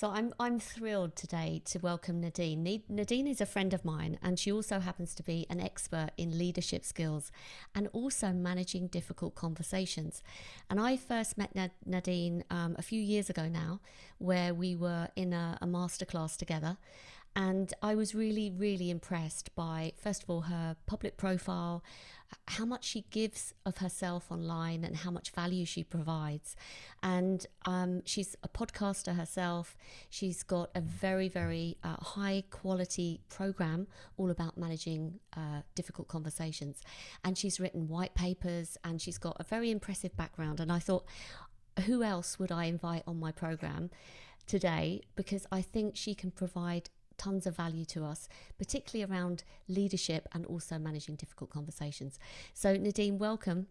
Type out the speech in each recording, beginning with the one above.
So I'm thrilled today to welcome Nadine. Nadine is a friend of mine, and she also happens to be an expert in leadership skills and also managing difficult conversations. And I first met Nadine a few years ago now, where we were in a masterclass together. And I was really, really impressed by, first of all, her public profile, how much she gives of herself online and how much value she provides. And she's a podcaster herself. She's got a very, very high quality program all about managing difficult conversations. And she's written white papers and she's got a very impressive background. And I thought, who else would I invite on my program today? Because I think she can provide tons of value to us, particularly around leadership and also managing difficult conversations. So Nadine, welcome.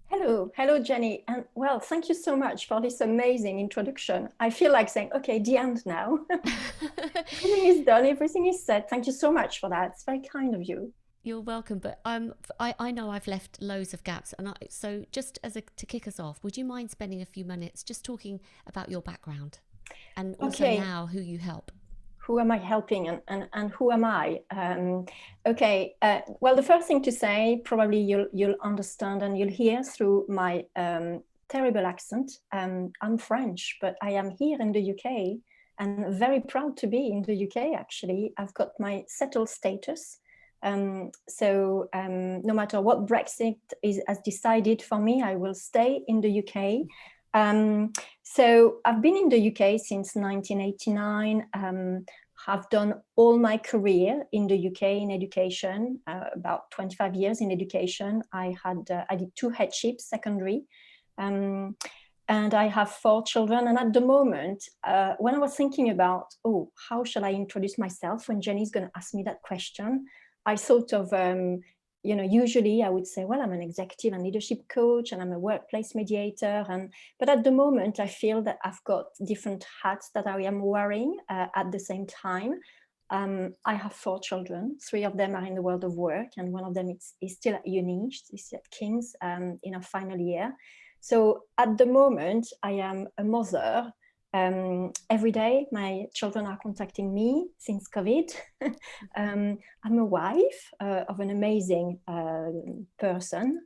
Hello, Jenny. And well, thank you so much for this amazing introduction. I feel like saying, okay, the end now. Everything is done, everything is said. Thank you so much for that. It's very kind of you. You're welcome, but I know I've left loads of gaps, and so just to kick us off, would you mind spending a few minutes just talking about your background and also Okay, now who you help? who am I helping and who am I? Okay, well, the first thing to say, probably you'll understand and you'll hear through my terrible accent. I'm French, but I am here in the UK and very proud to be in the UK, actually. I've got my settled status. No matter what Brexit has decided for me, I will stay in the UK. So I've been in the UK since 1989. Have done all my career in the UK in education, about 25 years in education. I did 2 headships, secondary, and I have 4 children. And at the moment, when I was thinking about, how shall I introduce myself when Jenny's going to ask me that question, I thought of usually I would say, well, I'm an executive and leadership coach and I'm a workplace mediator. But at the moment, I feel that I've got different hats that I am wearing at the same time. I have 4 children. 3 of them are in the world of work, and one of them is still at uni. She's at King's in her final year. So at the moment, I am a mother. Every day, my children are contacting me since COVID. I'm a wife of an amazing person.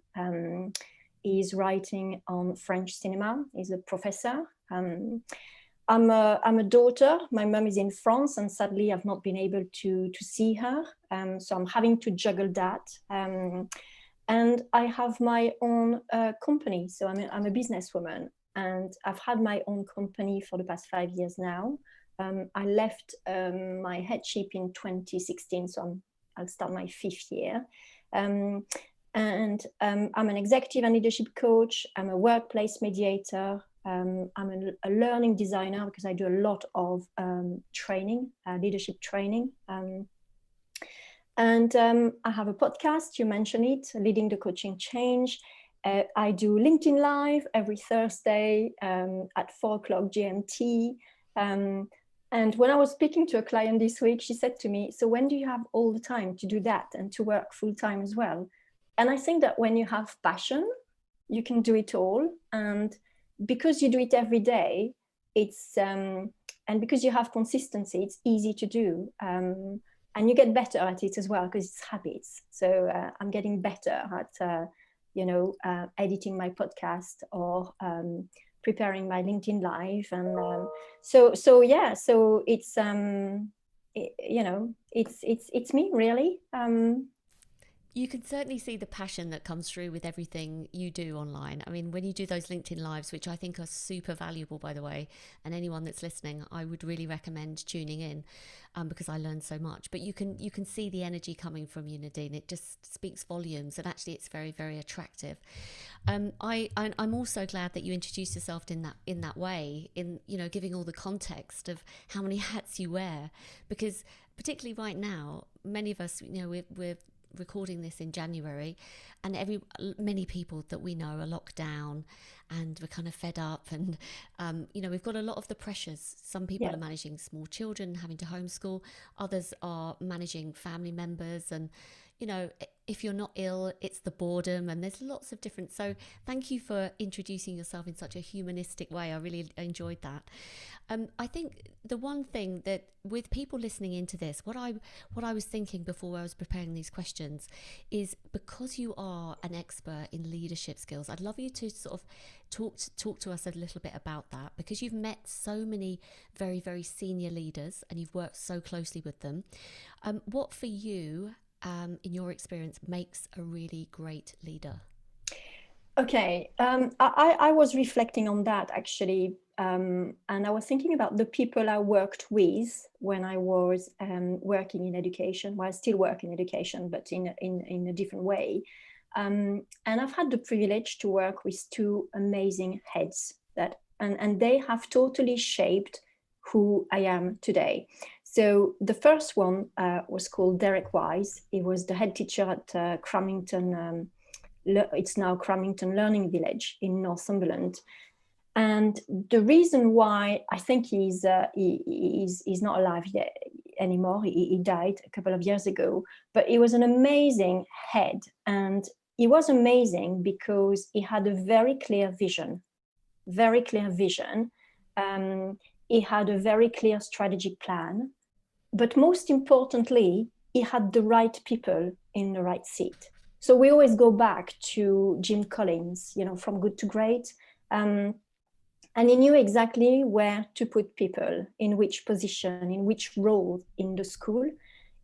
He's writing on French cinema. He's a professor. I'm a daughter. My mum is in France, and sadly, I've not been able to see her. So I'm having to juggle that. And I have my own company. So I'm a businesswoman. And I've had my own company for the past 5 years now. I left my headship in 2016, so I'll start my 5th year. I'm an executive and leadership coach. I'm a workplace mediator. I'm a learning designer because I do a lot of training, leadership training. I have a podcast, you mentioned it, Leading the Coaching Change. I do LinkedIn Live every Thursday at 4 o'clock GMT. And when I was speaking to a client this week, she said to me, so when do you have all the time to do that and to work full time as well? And I think that when you have passion, you can do it all. And because you do it every day, and because you have consistency, it's easy to do. And you get better at it as well because it's habits. So I'm getting better at editing my podcast or preparing my LinkedIn Live, and so it's it's me really. You can certainly see the passion that comes through with everything you do online. I mean, when you do those LinkedIn Lives, which I think are super valuable, by the way, and anyone that's listening, I would really recommend tuning in because I learned so much. But you can see the energy coming from you, Nadine. It just speaks volumes, and actually, it's very, very attractive. I'm also glad that you introduced yourself in that way, in giving all the context of how many hats you wear, because particularly right now, many of us, we're recording this in January, and many people that we know are locked down and we're kind of fed up, and we've got a lot of the pressures. Some people are managing small children, having to homeschool, others are managing family members, and if you're not ill, it's the boredom, and there's lots of different. So thank you for introducing yourself in such a humanistic way. I really enjoyed that. I think the one thing that with people listening into this, what I was thinking before I was preparing these questions is, because you are an expert in leadership skills, I'd love you to sort of talk to us a little bit about that, because you've met so many very, very senior leaders and you've worked so closely with them. What for you, in your experience, makes a really great leader? Okay, I was reflecting on that actually, and I was thinking about the people I worked with when I was working in education. Well, I still work in education, but in a different way. And I've had the privilege to work with two amazing heads and they have totally shaped who I am today. So the first one was called Derek Wise. He was the head teacher at Cramington. It's now Cramington Learning Village in Northumberland. And the reason why I think he's not alive anymore, he died a couple of years ago, but he was an amazing head. And he was amazing because he had a very clear vision, very clear vision. He had a very clear strategic plan. But most importantly, he had the right people in the right seat. So we always go back to Jim Collins, From Good to Great. And he knew exactly where to put people, in which position, in which role in the school.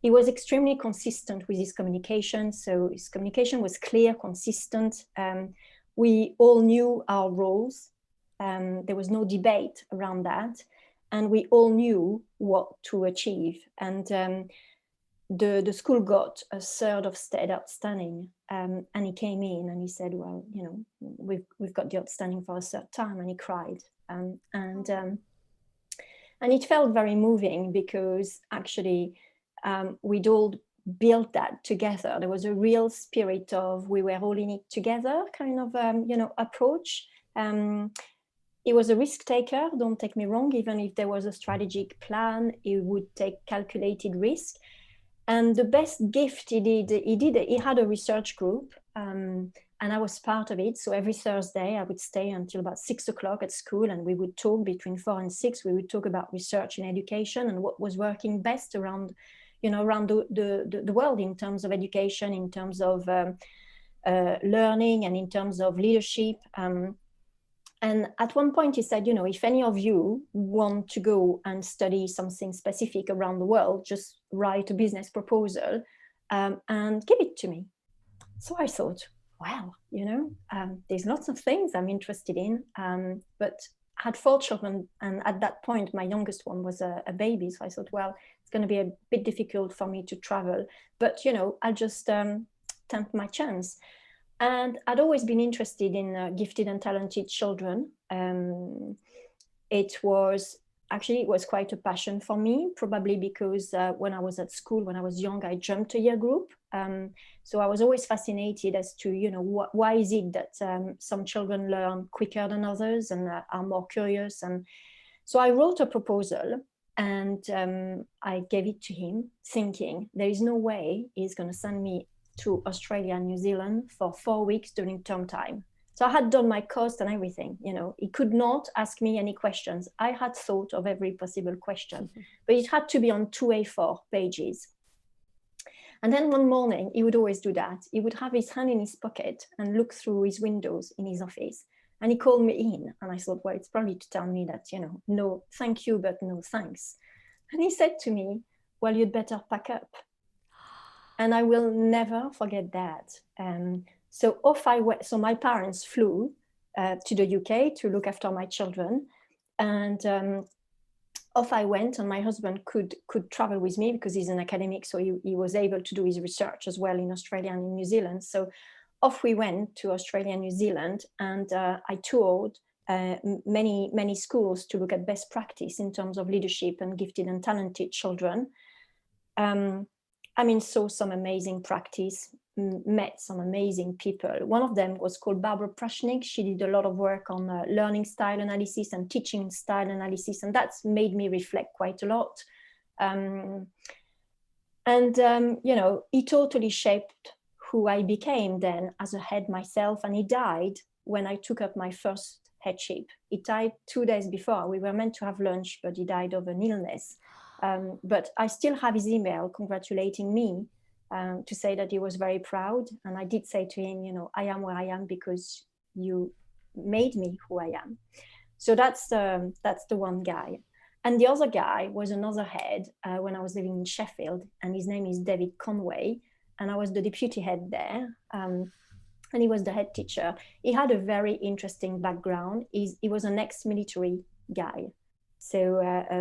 He was extremely consistent with his communication. So his communication was clear, consistent. We all knew our roles. There was no debate around that. And we all knew what to achieve. And the school got a third of state outstanding, and he came in and he said, well, we've got the outstanding for a third time, and he cried, and it felt very moving because actually we'd all built that together. There was a real spirit of we were all in it together kind of approach. He was a risk taker, don't take me wrong. Even if there was a strategic plan, he would take calculated risk. And the best gift he had a research group, and I was part of it. So every Thursday I would stay until about 6 o'clock at school, and we would talk between 4 and 6. We would talk about research in education and what was working best around the world in terms of education, in terms of learning, and in terms of leadership. And at one point he said, if any of you want to go and study something specific around the world, just write a business proposal and give it to me. So I thought, well, there's lots of things I'm interested in, but I had 4 children. And at that point, my youngest one was a baby. So I thought, well, it's going to be a bit difficult for me to travel, but, I'll just tempt my chance. And I'd always been interested in gifted and talented children. It was quite a passion for me, probably because when I was at school, when I was young, I jumped a year group. So I was always fascinated as to, why is it that some children learn quicker than others and are more curious. And so I wrote a proposal and I gave it to him thinking there is no way he's going to send me to Australia and New Zealand for 4 weeks during term time. So I had done my cost and everything, he could not ask me any questions. I had thought of every possible question, but it had to be on 2 A4 pages. And then one morning, he would always do that. He would have his hand in his pocket and look through his windows in his office. And he called me in and I thought, well, it's probably to tell me that, no, thank you, but no thanks. And he said to me, well, you'd better pack up. And I will never forget that. So off I went. So my parents flew to the UK to look after my children, and off I went. And my husband could travel with me because he's an academic, so he was able to do his research as well in Australia and in New Zealand. So off we went to Australia and New Zealand, and I toured many schools to look at best practice in terms of leadership and gifted and talented children. Saw some amazing practice, met some amazing people. One of them was called Barbara Prashnik. She did a lot of work on learning style analysis and teaching style analysis, and that's made me reflect quite a lot. He totally shaped who I became then as a head myself, and he died when I took up my first headship. He died 2 days before. We were meant to have lunch, but he died of an illness. But I still have his email congratulating me, to say that he was very proud. And I did say to him, you know, I am where I am because you made me who I am. So that's the one guy. And the other guy was another head when I was living in Sheffield, and his name is David Conway, and I was the deputy head there. And he was the head teacher. He had a very interesting background. He was an ex-military guy, so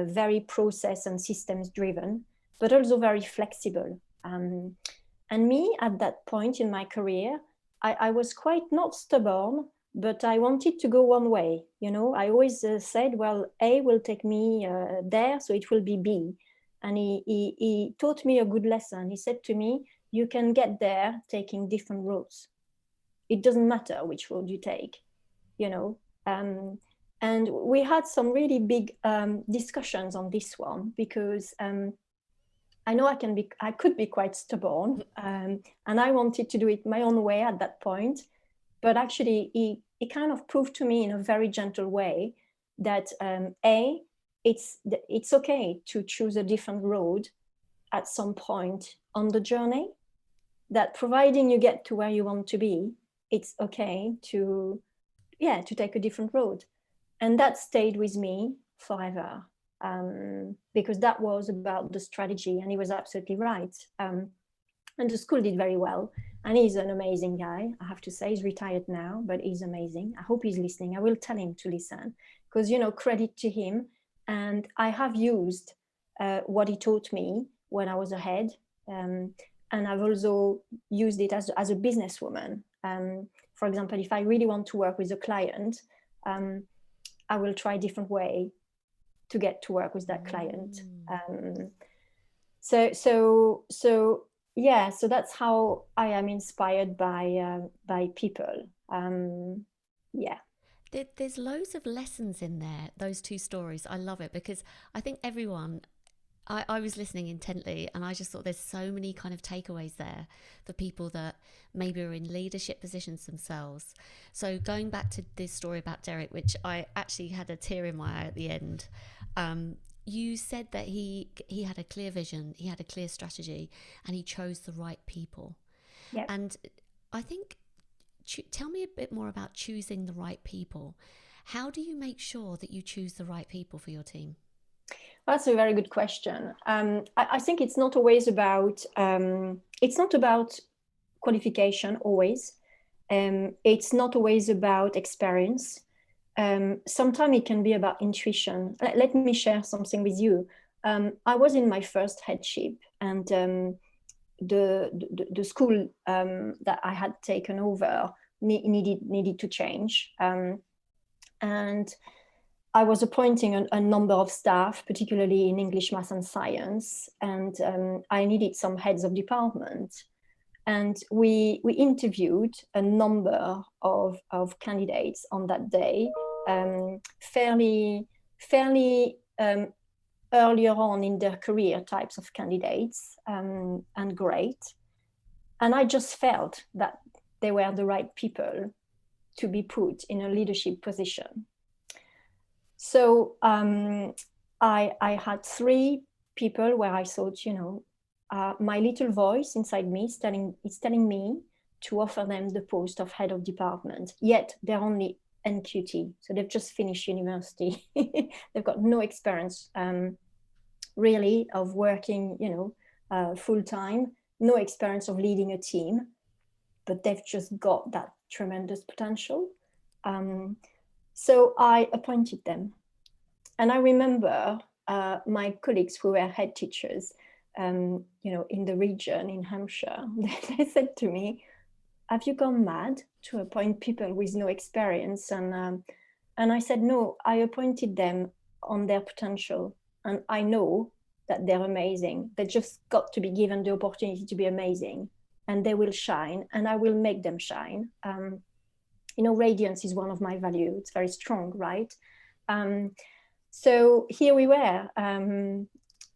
very process and systems driven, but also very flexible. And me, at that point in my career, I was quite not stubborn, but I wanted to go one way. You know, I always said, well, A will take me there, so it will be B. And he taught me a good lesson. He said to me, you can get there taking different routes. It doesn't matter which road you take, you know. And we had some really big discussions on this one, because I know I could be quite stubborn, and I wanted to do it my own way at that point. But actually, he kind of proved to me in a very gentle way that it's okay to choose a different road at some point on the journey. That providing you get to where you want to be, it's okay to take a different road. And that stayed with me forever, because that was about the strategy, and he was absolutely right. And the school did very well. And he's an amazing guy, I have to say. He's retired now, but he's amazing. I hope he's listening. I will tell him to listen, because, you know, credit to him. And I have used what he taught me when I was ahead. And I've also used it as a businesswoman. For example, if I really want to work with a client, I will try a different way to get to work with that client. So that's how I am inspired by people. There's loads of lessons in there, those two stories. I love it, because I think everyone, I was listening intently, and I just thought there's so many kind of takeaways there for people that maybe are in leadership positions themselves. So going back to this story about Derek, which I actually had a tear in my eye at the end, you said that he had a clear vision, he had a clear strategy, and he chose the right people. Yep. And I think, tell me a bit more about choosing the right people. How do you make sure that you choose the right people for your team? That's a very good question. I think it's not always about, it's not about qualification always. It's not always about experience. Sometimes it can be about intuition. Let me share something with you. I was in my first headship, and the school that I had taken over needed to change. And I was appointing a number of staff, particularly in English, Maths and Science, and I needed some heads of department. And we interviewed a number of candidates on that day, fairly earlier on in their career types of candidates, and great. And I just felt that they were the right people to be put in a leadership position. So I had 3 people where I thought, you know, my little voice inside me is telling me to offer them the post of head of department, yet they're only NQT, so they've just finished university. They've got no experience really of working, you know, full-time, no experience of leading a team, but they've just got that tremendous potential. So I appointed them. And I remember my colleagues who were head teachers, you know, in the region, in Hampshire, they said to me, have you gone mad to appoint people with no experience? And I said, no, I appointed them on their potential. And I know that they're amazing. They just got to be given the opportunity to be amazing, and they will shine, and I will make them shine. You know, radiance is one of my values. It's very strong, right? So here we were.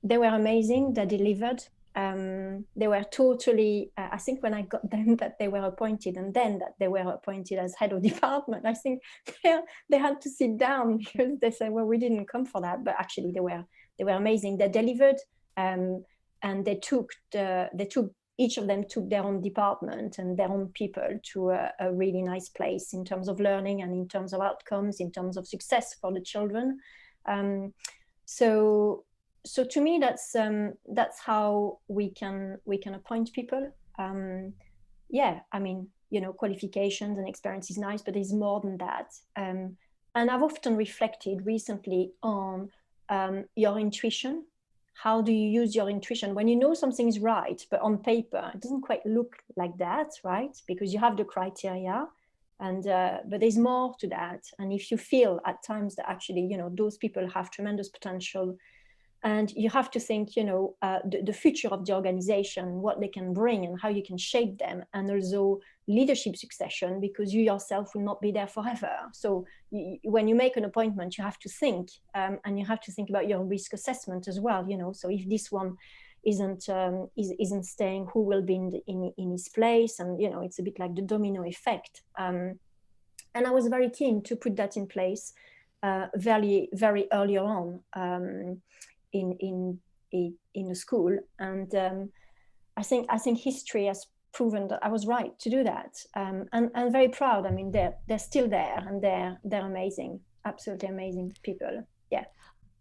They were amazing. They delivered. They were totally, I think when I got them that they were appointed and then that they were appointed as head of department, I think they had to sit down because they said, well, we didn't come for that. But actually they were amazing. They delivered, and each of them took their own department and their own people to a really nice place in terms of learning and in terms of outcomes, in terms of success for the children. So to me, that's how we can appoint people. Yeah, I mean, qualifications and experience is nice, but there's more than that. And I've often reflected recently on your intuition. How do you use your intuition when you know something's right, but on paper it doesn't quite look like that, right? Because you have the criteria, and but there's more to that. And if you feel at times that actually, those people have tremendous potential, and you have to think, the future of the organization, what they can bring and how you can shape them, and also leadership succession, because you yourself will not be there forever. So when you make an appointment, you have to think, and you have to think about your risk assessment as well. So if this one isn't staying, who will be in his place? And it's a bit like the domino effect. And I was very keen to put that in place very, very early on. In the school, and I think history has proven that I was right to do that, and I'm very proud. I mean, they're still there, and they're amazing, absolutely amazing people. Yeah.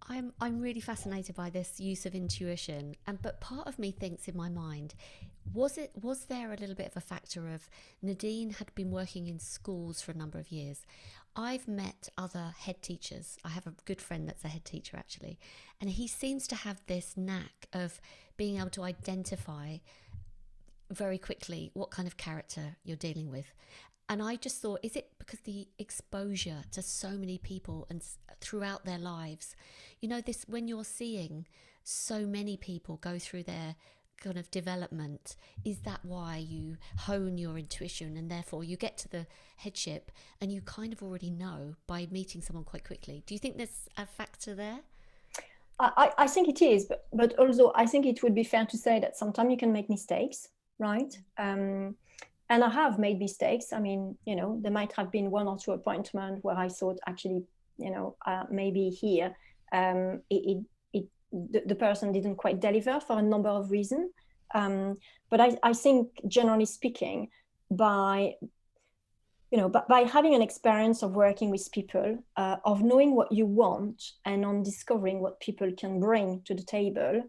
I'm really fascinated by this use of intuition, but part of me thinks in my mind, was there a little bit of a factor of Nadine had been working in schools for a number of years. I've met other head teachers. I have a good friend that's a head teacher actually, and he seems to have this knack of being able to identify very quickly what kind of character you're dealing with. And I just thought, is it because the exposure to so many people and throughout their lives, this, when you're seeing so many people go through their kind of development, is that why you hone your intuition and therefore you get to the headship and you kind of already know by meeting someone quite quickly? Do you think there's a factor there? I think it is, but also I think it would be fair to say that sometimes you can make mistakes, right? And I have made mistakes. I mean, there might have been one or two appointments where I thought actually, maybe here the person didn't quite deliver for a number of reasons. But I think generally speaking, by having an experience of working with people, of knowing what you want and on discovering what people can bring to the table,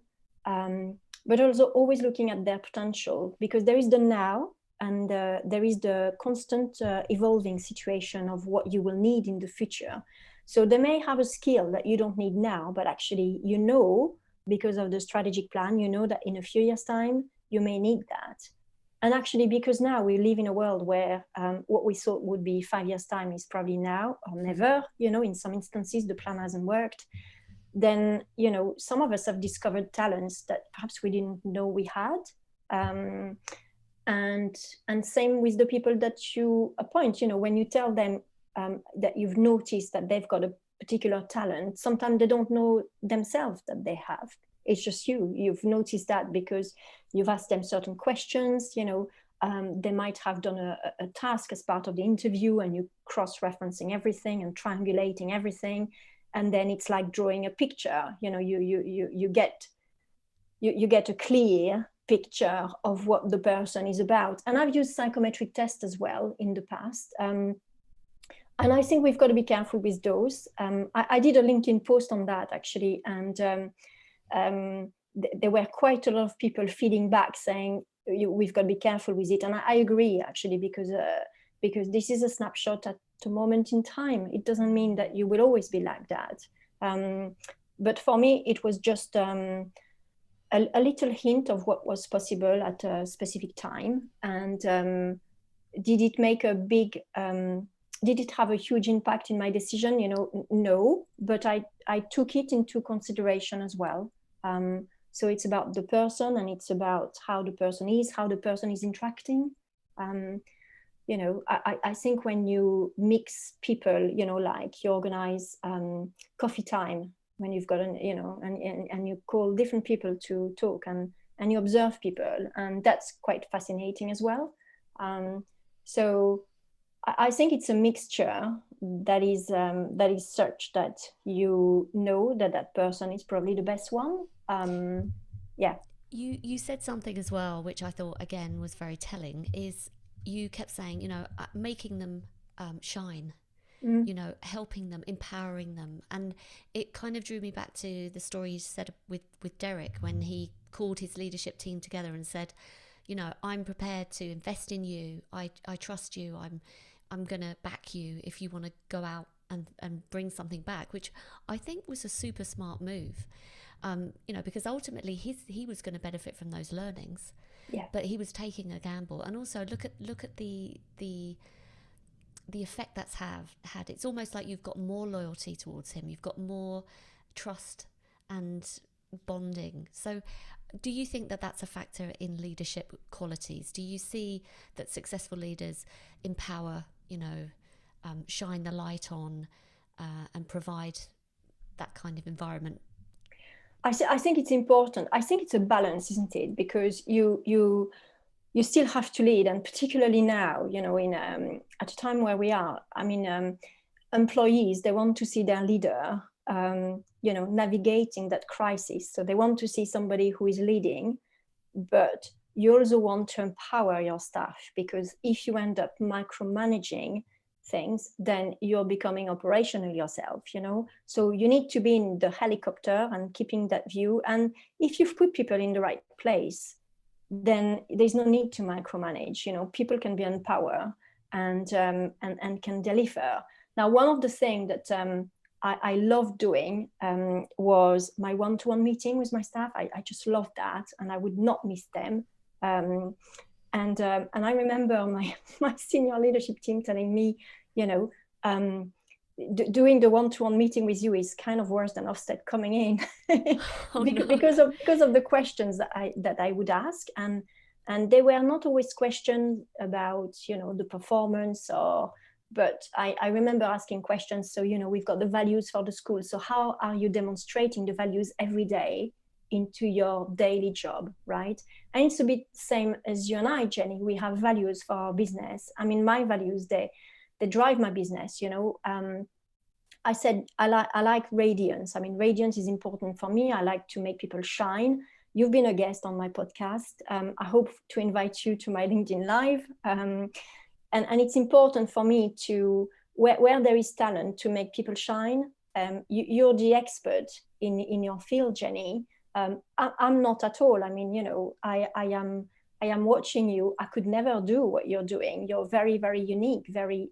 but also always looking at their potential, because there is the now, and there is the constant evolving situation of what you will need in the future. So they may have a skill that you don't need now, but actually, because of the strategic plan, that in a few years' time, you may need that. And actually, because now we live in a world where what we thought would be 5 years' time is probably now or never, in some instances, the plan hasn't worked. Then, some of us have discovered talents that perhaps we didn't know we had. And same with the people that you appoint. When you tell them that you've noticed that they've got a particular talent, sometimes they don't know themselves that they have. It's just you've noticed that because you've asked them certain questions. They might have done a task as part of the interview, and you cross-referencing everything and triangulating everything, and then it's like drawing a picture. You get a clear picture of what the person is about. And I've used psychometric tests as well in the past. And I think we've got to be careful with those. I did a LinkedIn post on that actually, and there were quite a lot of people feeding back saying we've got to be careful with it. And I agree actually, because this is a snapshot at a moment in time. It doesn't mean that you will always be like that. But for me, it was just a little hint of what was possible at a specific time. And did it make a big, did it have a huge impact in my decision? No, but I took it into consideration as well. So it's about the person, and it's about how the person is interacting. I think when you mix people, like you organize coffee time, when you've got and you call different people to talk, and and you observe people, and that's quite fascinating as well. So I think it's a mixture that is such that you know that that person is probably the best one. Yeah. You said something as well, which I thought again was very telling. Is you kept saying, making them shine, Mm. helping them, empowering them, and it kind of drew me back to the story you said with Derek when he called his leadership team together and said, I'm prepared to invest in you. I trust you. I'm gonna back you if you want to go out and bring something back, which I think was a super smart move. Because ultimately he was going to benefit from those learnings, Yeah. but he was taking a gamble. And also look at the effect that's had. It's almost like you've got more loyalty towards him, you've got more trust and bonding. So do you think that that's a factor in leadership qualities? Do you see that successful leaders empower, shine the light on, and provide that kind of environment? I think it's important. I think it's a balance, isn't it? Because you still have to lead, and particularly now, in at a time where we are. I mean, employees, they want to see their leader, navigating that crisis. So they want to see somebody who is leading, but you also want to empower your staff, because if you end up micromanaging things, then you're becoming operational yourself, So you need to be in the helicopter and keeping that view. And if you've put people in the right place, then there's no need to micromanage. People can be empowered and can deliver. Now, one of the things that I love doing was my one-to-one meeting with my staff. I just love that, and I would not miss them. And I remember my senior leadership team telling me, doing the one-to-one meeting with you is kind of worse than Ofsted coming in. Oh, no. because of the questions that I would ask, and they were not always questions about the performance, but I remember asking questions. So we've got the values for the school. So how are you demonstrating the values every day into your daily job, right? And it's a bit same as you and I, Jenny. We have values for our business. I mean, my values, they drive my business. I said I like radiance. I mean, radiance is important for me. I like to make people shine. You've been a guest on my podcast. I hope to invite you to my LinkedIn Live. And it's important for me to, where there is talent, to make people shine. You're the expert in your field, Jenny. I'm not at all. I mean, I am watching you. I could never do what you're doing. You're very, very unique, very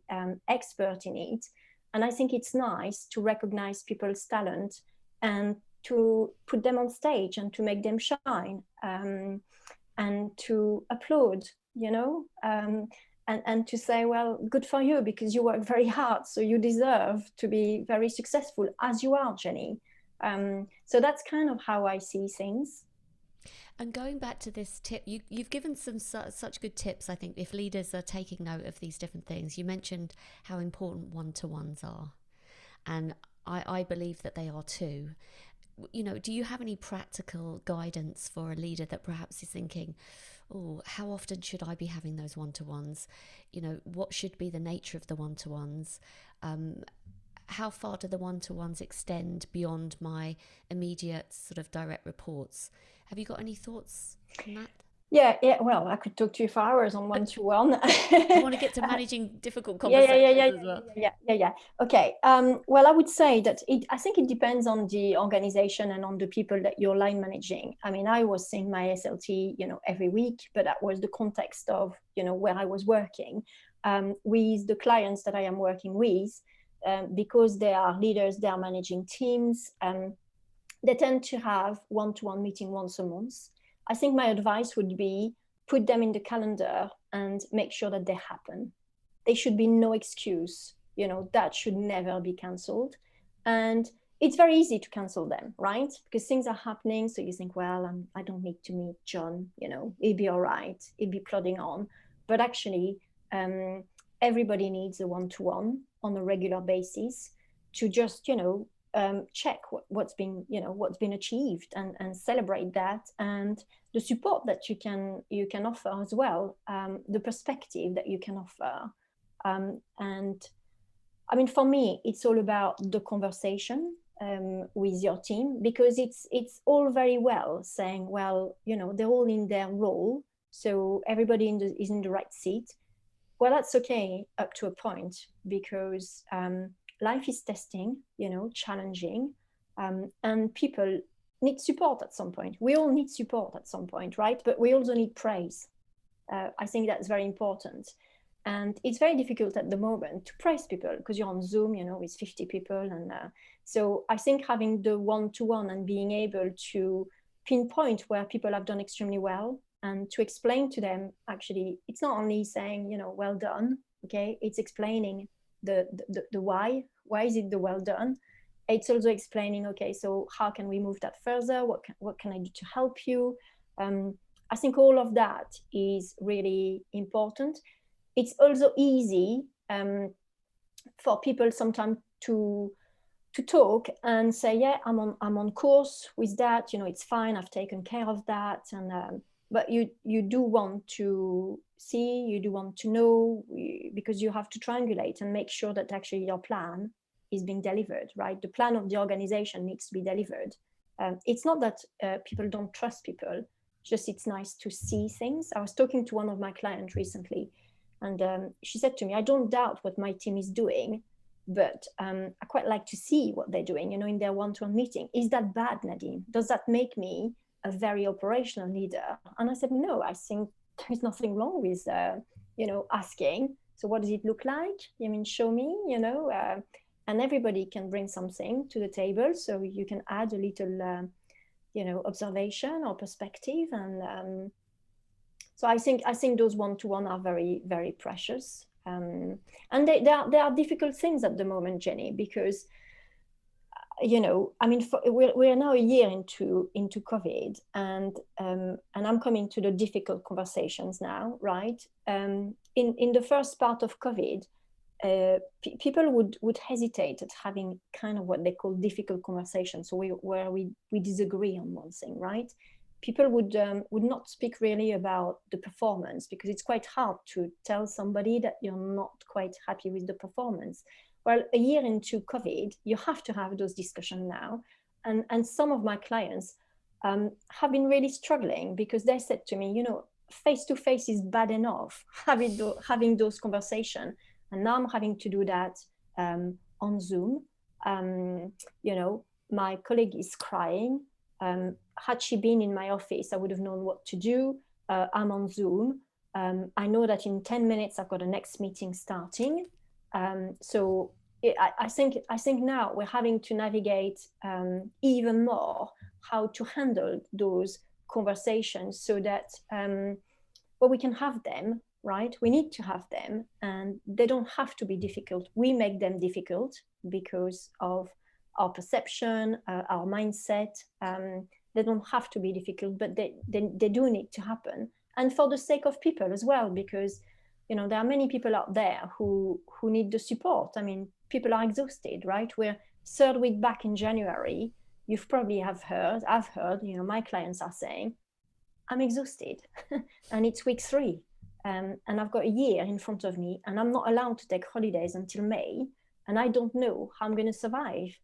expert in it. And I think it's nice to recognize people's talent and to put them on stage and to make them shine, and to applaud, and to say, well, good for you, because you work very hard, so you deserve to be very successful, as you are, Jenny. So that's kind of how I see things. And going back to this tip, you've given some such good tips, I think, if leaders are taking note of these different things. You mentioned how important one-to-ones are, and I believe that they are too. Do you have any practical guidance for a leader that perhaps is thinking, oh, how often should I be having those one-to-ones? What should be the nature of the one-to-ones? How far do the one-to-ones extend beyond my immediate sort of direct reports? Have you got any thoughts on that? Yeah. Well, I could talk to you for hours on one-to-one. I want to get to managing difficult conversations as well. Yeah. Okay. Well, I would say that I think it depends on the organization and on the people that you're line managing. I mean, I was seeing my SLT, every week, but that was the context of, where I was working with the clients that I am working with. Because they are leaders, they are managing teams, they tend to have one-to-one meeting once a month. I think my advice would be put them in the calendar and make sure that they happen. There should be no excuse, that should never be cancelled. And it's very easy to cancel them, right? Because things are happening. So you think, well, I don't need to meet John, he'll be all right, he'll be plodding on. But actually, everybody needs a one-to-one on a regular basis to just, check what's been achieved, and celebrate that, and the support that you can offer as well, the perspective that you can offer. And I mean, for me, it's all about the conversation with your team, because it's all very well saying, well, they're all in their role, so everybody is in the right seat. Well, that's okay up to a point, because life is testing, challenging, and people need support at some point. We all need support at some point, right? But we also need praise. I think that's very important. And it's very difficult at the moment to praise people, because you're on Zoom, with 50 people. And so I think having the one-to-one and being able to pinpoint where people have done extremely well, and to explain to them, actually, it's not only saying, well done, okay? It's explaining the why. Why is it the well done? It's also explaining, okay, so how can we move that further? What can I do to help you? I think all of that is really important. It's also easy for people sometimes to talk and say, yeah, I'm on course with that. It's fine. I've taken care of that. And but you do want to see, you do want to know, because you have to triangulate and make sure that actually your plan is being delivered, right? The plan of the organization needs to be delivered. It's not that people don't trust people, just it's nice to see things. I was talking to one of my clients recently, and she said to me, I don't doubt what my team is doing, but I quite like to see what they're doing, in their one-to-one meeting. Is that bad, Nadine? Does that make me a very operational leader? And I said, no, I think there's nothing wrong with, asking. So what does it look like? Show me, and everybody can bring something to the table. So you can add a little, observation or perspective. And so I think those one-to-one are very, very precious. And there are difficult things at the moment, Jenny, because, we're now a year into COVID, and I'm coming to the difficult conversations now, right? In the first part of COVID, people would hesitate at having kind of what they call difficult conversations, so where we disagree on one thing, right? People would not speak really about the performance, because it's quite hard to tell somebody that you're not quite happy with the performance. Well, a year into COVID, you have to have those discussions now. And some of my clients have been really struggling, because they said to me, face-to-face is bad enough, having those conversations. And now I'm having to do that on Zoom. My colleague is crying. Had she been in my office, I would have known what to do. I'm on Zoom. I know that in 10 minutes, I've got a next meeting starting. So I think now we're having to navigate even more how to handle those conversations, so that we can have them, right? We need to have them, and they don't have to be difficult. We make them difficult because of our perception, our mindset. They don't have to be difficult, but they do need to happen. And for the sake of people as well, because there are many people out there who need the support. People are exhausted, right? We're third week back in January. You've probably I've heard, my clients are saying, I'm exhausted and it's week 3. And I've got a year in front of me, and I'm not allowed to take holidays until May, and I don't know how I'm going to survive.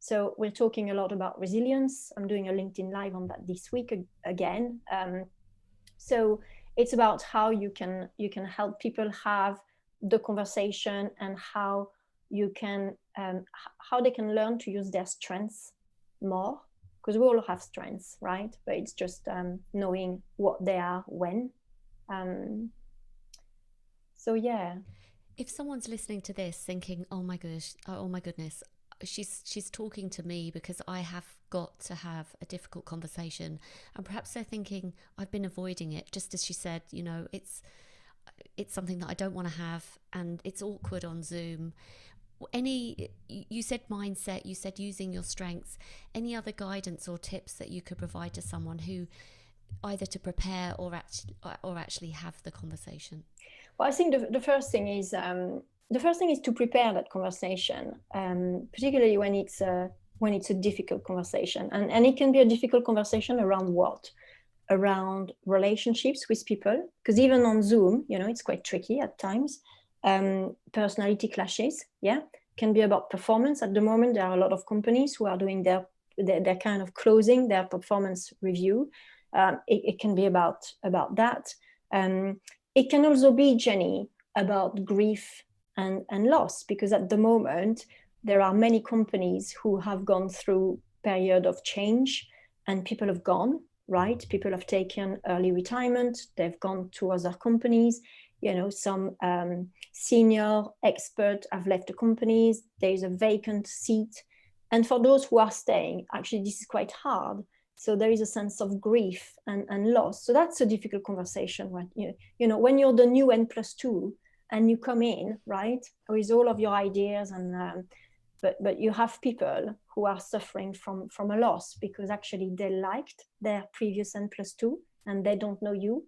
So we're talking a lot about resilience. I'm doing a LinkedIn Live on that this week again. So it's about how you can help people have the conversation, and how you can how they can learn to use their strengths more, because we all have strengths, right? But it's just knowing what they are when. So yeah. If someone's listening to this thinking, oh my goodness, she's talking to me because I have got to have a difficult conversation, and perhaps they're thinking, I've been avoiding it, just as she said, it's something that I don't want to have, and it's awkward on Zoom. You said mindset, you said using your strengths. Any other guidance or tips that you could provide to someone who either to prepare or actually have the conversation? Well, I think the first thing is the first thing is to prepare that conversation, particularly when it's a difficult conversation, and it can be a difficult conversation around what? Around relationships with people, because even on Zoom, it's quite tricky at times. Personality clashes, can be about performance. At the moment, there are a lot of companies who are doing their kind of closing their performance review. It can be about that. It can also be, Jenny, about grief and loss, because at the moment there are many companies who have gone through period of change, and people have gone, right? People have taken early retirement, they've gone to other companies. Some senior experts have left the companies, there's a vacant seat. And for those who are staying, actually, this is quite hard. So there is a sense of grief and loss. So that's a difficult conversation. When, when you're the new N+2 and you come in, right, with all of your ideas, and but you have people who are suffering from a loss because actually they liked their previous N+2 and they don't know you.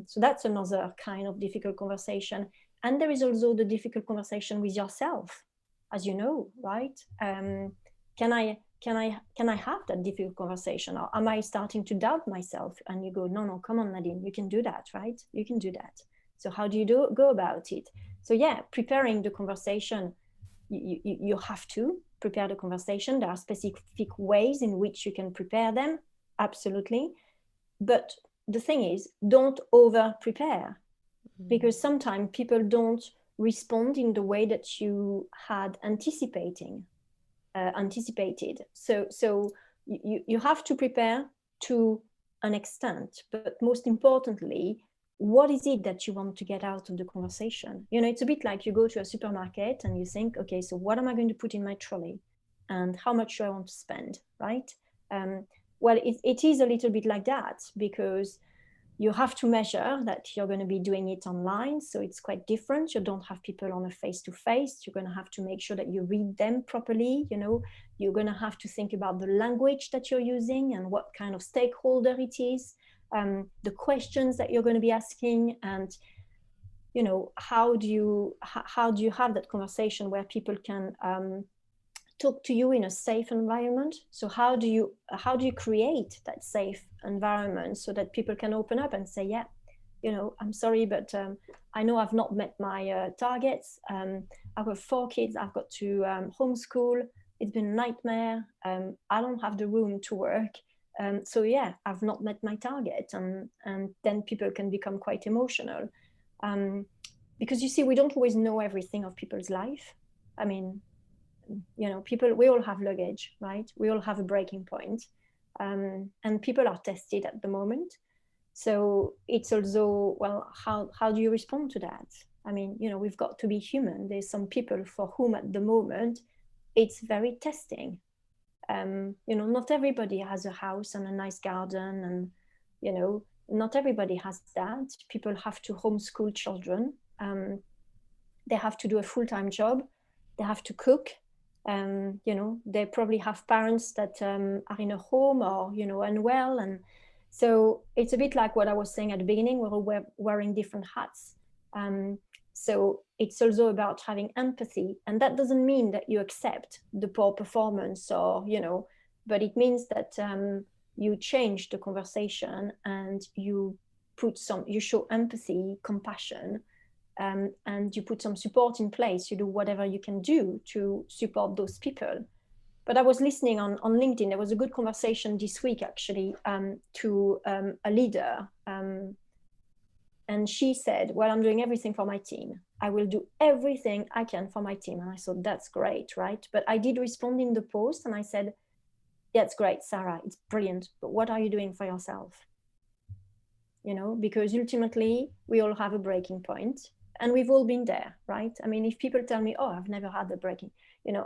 So that's another kind of difficult conversation. And there is also the difficult conversation with yourself, as you know, right? Can I have that difficult conversation, or am I starting to doubt myself? And you go, no, come on, Nadine, you can do that, right? You can do that. So how do you go about it? So preparing the conversation, you have to prepare the conversation. There are specific ways in which you can prepare them, absolutely. But the thing is, don't over prepare, because sometimes people don't respond in the way that you had anticipated. So you have to prepare to an extent, but most importantly, what is it that you want to get out of the conversation? It's a bit like you go to a supermarket and you think, okay, so what am I going to put in my trolley, and how much do I want to spend, right? Well, it is a little bit like that, because you have to measure that you're going to be doing it online. So it's quite different. You don't have people on a face-to-face. You're going to have to make sure that you read them properly. You're going to have to think about the language that you're using and what kind of stakeholder it is, the questions that you're going to be asking, and how do you have that conversation where people can talk to you in a safe environment? So how do you create that safe environment so that people can open up and say, I'm sorry, but I know I've not met my targets. I've got 4 kids, I've got to homeschool. It's been a nightmare. I don't have the room to work. So I've not met my target. And then people can become quite emotional. Because you see, we don't always know everything of people's life. I mean, people, we all have luggage, right? We all have a breaking point. And people are tested at the moment. So it's also, well, how do you respond to that? I mean, we've got to be human. There's some people for whom at the moment, it's very testing. Not everybody has a house and a nice garden, and, not everybody has that. People have to homeschool children. They have to do a full-time job. They have to cook. They probably have parents that are in a home or, unwell. And so it's a bit like what I was saying at the beginning, we're all wearing different hats. So it's also about having empathy. And that doesn't mean that you accept the poor performance or, but it means that you change the conversation and you show empathy, compassion, and you put some support in place. You do whatever you can do to support those people. But I was listening on LinkedIn. There was a good conversation this week, actually, to a leader. And she said, well, I'm doing everything for my team. I will do everything I can for my team. And I thought, that's great, right? But I did respond in the post and I said, yeah, it's great, Sarah, it's brilliant. But what are you doing for yourself? Because ultimately we all have a breaking point. And we've all been there, right? I mean, if people tell me, oh, I've never had the breaking,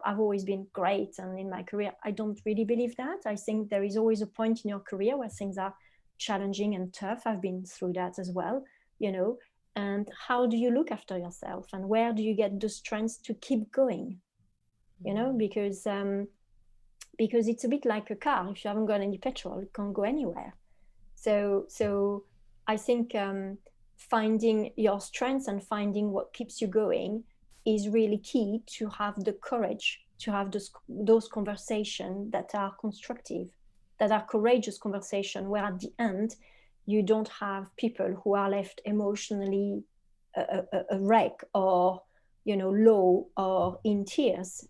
I've always been great and in my career, I don't really believe that. I think there is always a point in your career where things are challenging and tough. I've been through that as well, and how do you look after yourself and where do you get the strength to keep going? Because it's a bit like a car. If you haven't got any petrol, it can't go anywhere. So I think finding your strengths and finding what keeps you going is really key to have the courage to have those conversations that are constructive, that are courageous conversations, where at the end you don't have people who are left emotionally a wreck, or low, or in tears.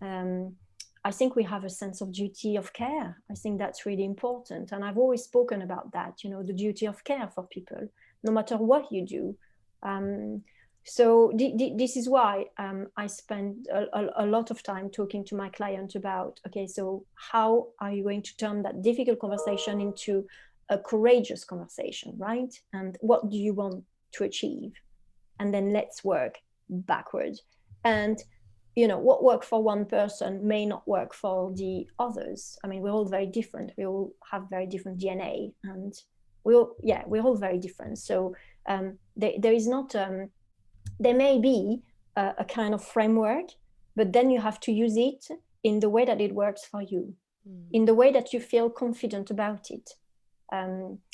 I think we have a sense of duty of care. I think that's really important, and I've always spoken about that, the duty of care for people, no matter what you do. So this is why I spend a lot of time talking to my client about, okay, so how are you going to turn that difficult conversation into a courageous conversation, right? And what do you want to achieve? And then let's work backwards. And what works for one person may not work for the others. I mean, we're all very different. We all have very different DNA, and we're all very different. So there is not there may be a kind of framework, but then you have to use it in the way that it works for you, in the way that you feel confident about it.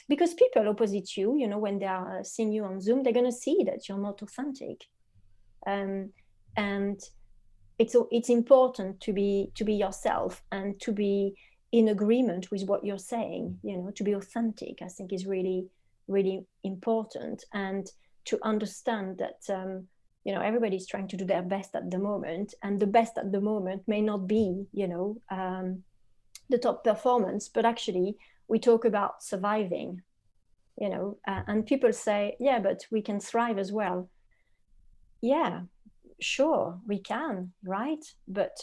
Because people opposite you, when they are seeing you on Zoom, they're going to see that you're not authentic. And it's important to be yourself, and to be in agreement with what you're saying, to be authentic, I think is really, really important. And to understand that, everybody's trying to do their best at the moment, and the best at the moment may not be, the top performance, but actually we talk about surviving, and people say, yeah, but we can thrive as well. Yeah, sure, we can, right? But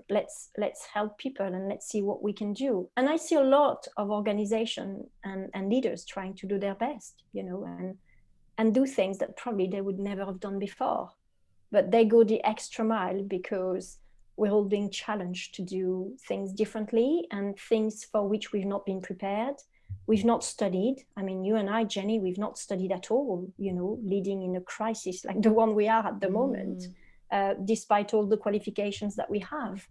let's help people, and let's see what we can do. And I see a lot of organizations and leaders trying to do their best, and do things that probably they would never have done before. But they go the extra mile because we're all being challenged to do things differently, and things for which we've not been prepared. We've not studied. I mean, you and I, Jenny, we've not studied at all, leading in a crisis like the one we are at the moment, despite all the qualifications that we have.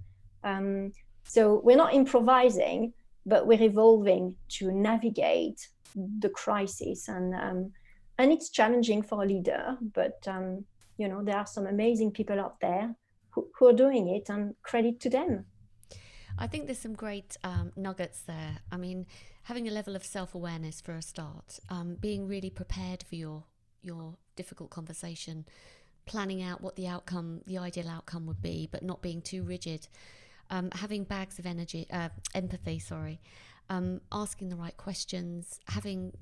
So we're not improvising, but we're evolving to navigate the crisis. And it's challenging for a leader, but there are some amazing people out there who are doing it, and credit to them. I think there's some great nuggets there. I mean, having a level of self-awareness for a start, being really prepared for your difficult conversation, planning out what the ideal outcome would be, but not being too rigid, having bags of empathy, asking the right questions, having,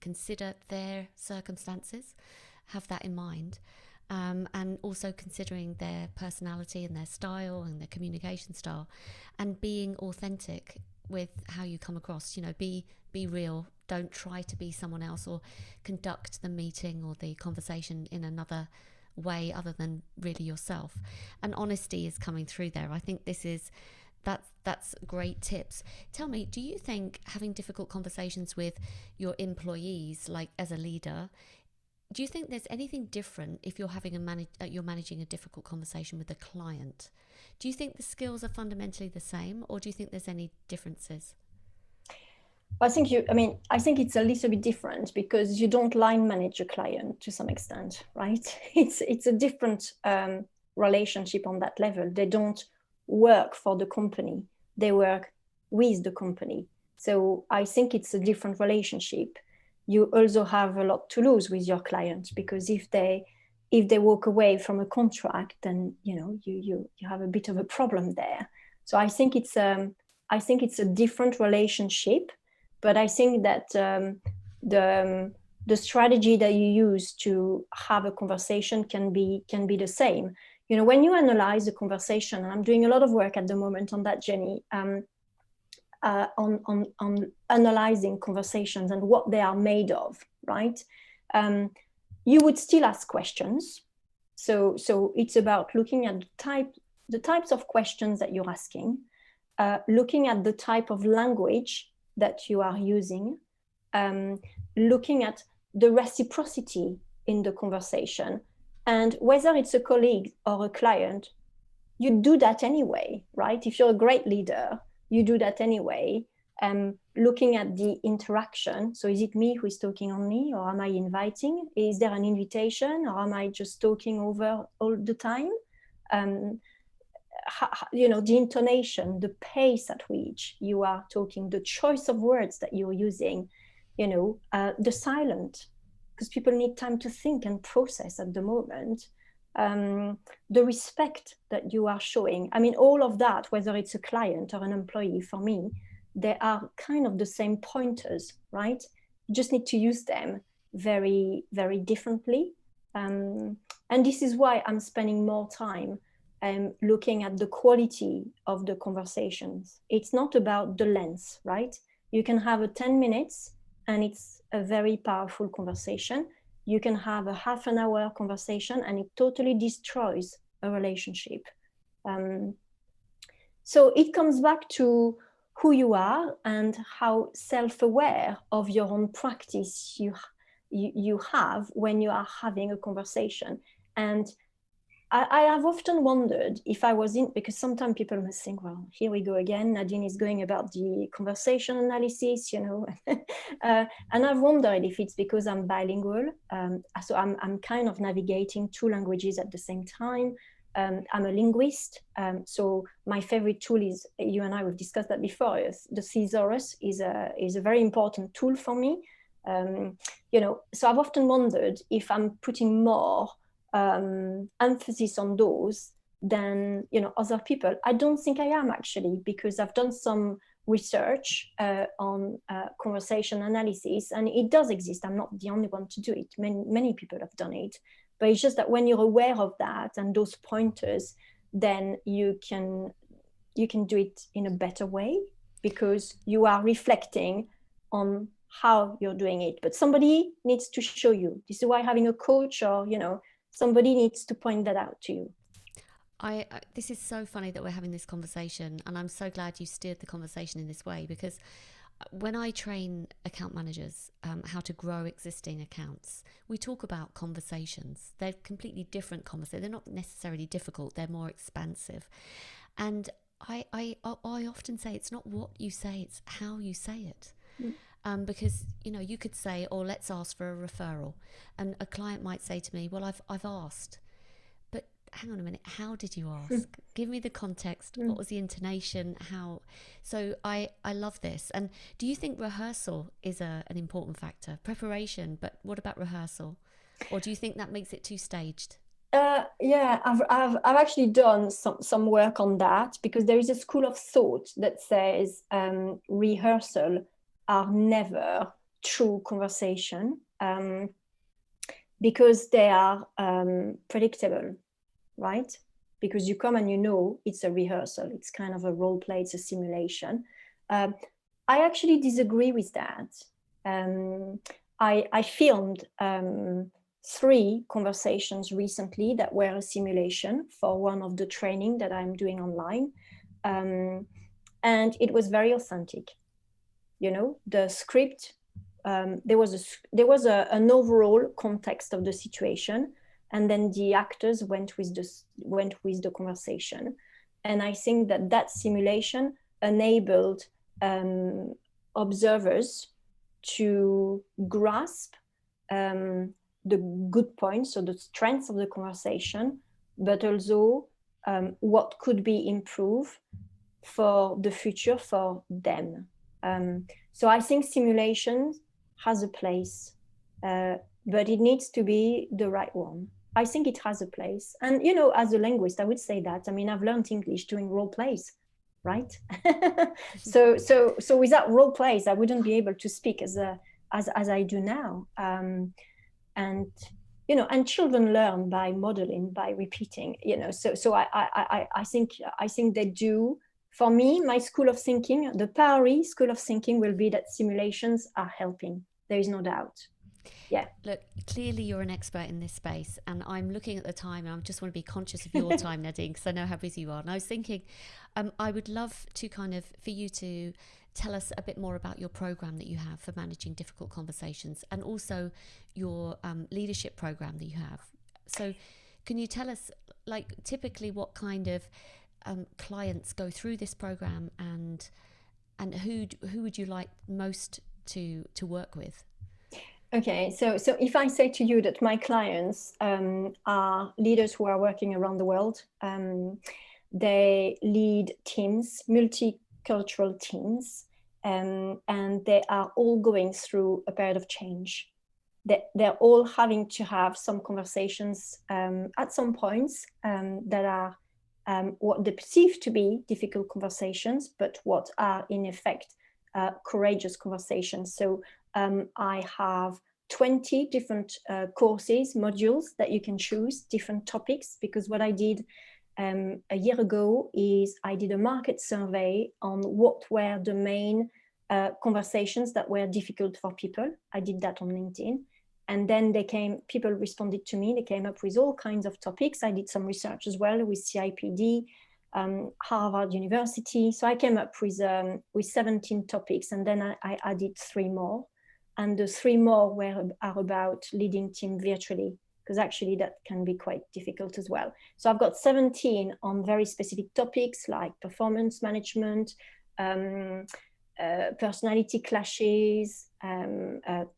consider their circumstances, have that in mind, and also considering their personality and their style and their communication style, and being authentic with how you come across. Be real. Don't try to be someone else, or conduct the meeting or the conversation in another way other than really yourself. And honesty is coming through there. I think that's great tips. Tell me, do you think having difficult conversations with your employees, like as a leader, do you think there's anything different if you're you're managing a difficult conversation with a client? Do you think the skills are fundamentally the same, or do you think there's any differences? I think it's a little bit different, because you don't line manage a client to some extent, right? It's a different relationship on that level. They don't work for the company, they work with the company. So I think it's a different relationship. You also have a lot to lose with your client, because if they walk away from a contract, then you have a bit of a problem there. So I think it's a different relationship, but I think that the strategy that you use to have a conversation can be the same. When you analyze a conversation, and I'm doing a lot of work at the moment on that, Jenny, on analyzing conversations and what they are made of, right? You would still ask questions. So it's about looking at the types of questions that you're asking, looking at the type of language that you are using, looking at the reciprocity in the conversation, and whether it's a colleague or a client, you do that anyway, right? If you're a great leader, you do that anyway. looking at the interaction. So is it me who is talking only, or am I inviting? Is there an invitation, or am I just talking over all the time? The intonation, the pace at which you are talking, the choice of words that you're using, the silent, because people need time to think and process at the moment. The respect that you are showing. I mean, all of that, whether it's a client or an employee, for me, they are kind of the same pointers, right? You just need to use them very, very differently. And this is why I'm spending more time looking at the quality of the conversations. It's not about the length, right? You can have a 10 minutes and it's a very powerful conversation. You can have a half an hour conversation and it totally destroys a relationship. So it comes back to who you are and how self-aware of your own practice you have when you are having a conversation. And I have often wondered if I was in, because sometimes people must think, well, here we go again, Nadine is going about the conversation analysis, and I've wondered if it's because I'm bilingual. So I'm kind of navigating two languages at the same time. I'm a linguist, so my favorite tool is, you and I, we've discussed that before, the thesaurus is a very important tool for me. So I've often wondered if I'm putting more emphasis on those than other people. I don't think I am, actually, because I've done some research on conversation analysis, and it does exist. I'm not the only one to do it. Many people have done it, but it's just that when you're aware of that and those pointers, then you can do it in a better way, because you are reflecting on how you're doing it. But somebody needs to show you. This is why having a coach or somebody needs to point that out to you. This is so funny that we're having this conversation, and I'm so glad you steered the conversation in this way, because when I train account managers how to grow existing accounts, we talk about conversations. They're completely different conversations. They're not necessarily difficult. They're more expansive. And I often say it's not what you say, it's how you say it. Because you could say, "Oh, let's ask for a referral," and a client might say to me, "Well, I've asked, but hang on a minute, how did you ask? Give me the context. What was the intonation? How?" So I love this. And do you think rehearsal is an important factor? Preparation, but what about rehearsal? Or do you think that makes it too staged? Yeah, I've actually done some work on that, because there is a school of thought that says rehearsal are never true conversation, because they are predictable, right? Because you come and it's a rehearsal. It's kind of a role play. It's a simulation. I actually disagree with that. I filmed 3 conversations recently that were a simulation for one of the training that I'm doing online. And it was very authentic. The script, there was an overall context of the situation, and then the actors went with the conversation. And I think that simulation enabled observers to grasp the good points, so the strengths of the conversation, but also what could be improved for the future for them. So I think simulation has a place, but it needs to be the right one. I think it has a place. And, as a linguist, I would say that. I mean, I've learned English doing role plays, right? So without role plays, I wouldn't be able to speak as I do now. And children learn by modeling, by repeating, so I think they do. For me, my school of thinking, the Powrie school of thinking, will be that simulations are helping. There is no doubt. Yeah. Look, clearly you're an expert in this space, and I'm looking at the time, and I just want to be conscious of your time, Nadine, because I know how busy you are. And I was thinking, I would love to for you to tell us a bit more about your program that you have for managing difficult conversations, and also your leadership program that you have. So can you tell us, typically what kind of clients go through this program, and and who would you like most to work with? Okay, so if I say to you that my clients are leaders who are working around the world, they lead teams, multicultural teams, and they are all going through a period of change. They're all having to have some conversations at some points that are what they perceive to be difficult conversations, but what are in effect courageous conversations. So I have 20 different courses, modules that you can choose, different topics, because what I did a year ago is I did a market survey on what were the main conversations that were difficult for people. I did that on LinkedIn. And then people responded to me. They came up with all kinds of topics. I did some research as well with CIPD, Harvard University. So I came up with 17 topics, and then I added 3 more. And the 3 more are about leading team virtually, because actually that can be quite difficult as well. So I've got 17 on very specific topics like performance management, personality clashes,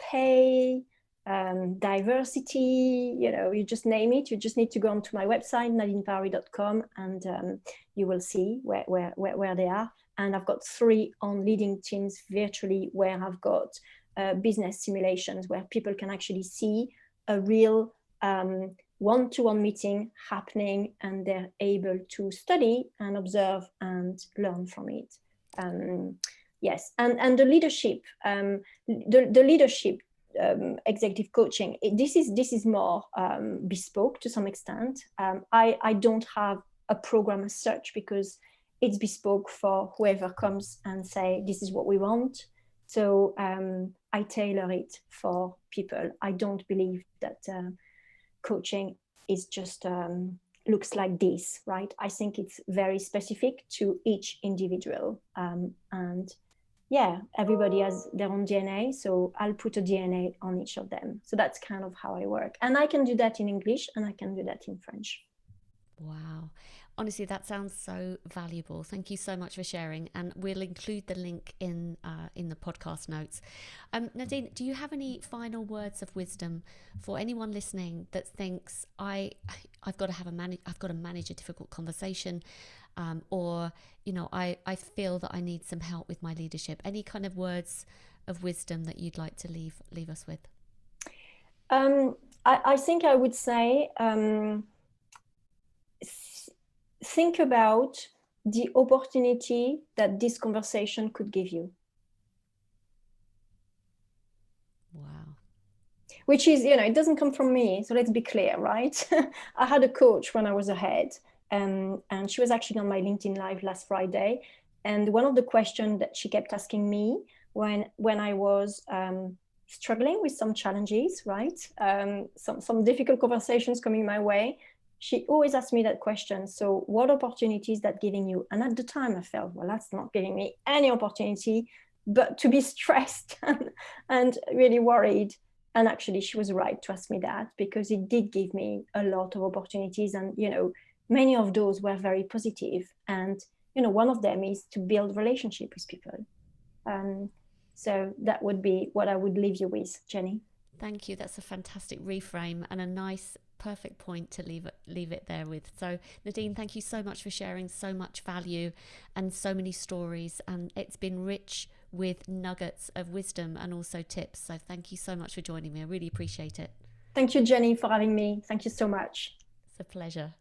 pay, diversity, you just name it. You just need to go onto my website, nadinepowrie.com, and you will see where they are. And I've got 3 on leading teams virtually, where I've got business simulations where people can actually see a real one-to-one meeting happening, and they're able to study and observe and learn from it. Yes, and the leadership, the leadership executive coaching, this is more bespoke to some extent. I don't have a program as such, because it's bespoke for whoever comes and say, this is what we want. So I tailor it for people. I don't believe that coaching is just looks like this, right? I think it's very specific to each individual. And yeah, everybody has their own DNA. So I'll put a DNA on each of them. So that's kind of how I work. And I can do that in English, and I can do that in French. Wow. Honestly, that sounds so valuable. Thank you so much for sharing, and we'll include the link in the podcast notes. Nadine, do you have any final words of wisdom for anyone listening that thinks I've got to manage a difficult conversation, or I feel that I need some help with my leadership? Any kind of words of wisdom that you'd like to leave us with? I think I would say, think about the opportunity that this conversation could give you. Wow. Which is, it doesn't come from me. So let's be clear, right? I had a coach when I was ahead, and she was actually on my LinkedIn Live last Friday. And one of the questions that she kept asking me when I was struggling with some challenges, right? Some difficult conversations coming my way, she always asked me that question. So what opportunity is that giving you? And at the time I felt, well, that's not giving me any opportunity but to be stressed and really worried. And actually she was right to ask me that, because it did give me a lot of opportunities. And, many of those were very positive. And, one of them is to build relationship with people. So that would be what I would leave you with, Jenny. Thank you. That's a fantastic reframe and a nice, perfect point to leave it there with. So Nadine, thank you so much for sharing so much value and so many stories. And it's been rich with nuggets of wisdom and also tips. So thank you so much for joining me. I really appreciate it. Thank you, Jenny, for having me. Thank you so much. It's a pleasure.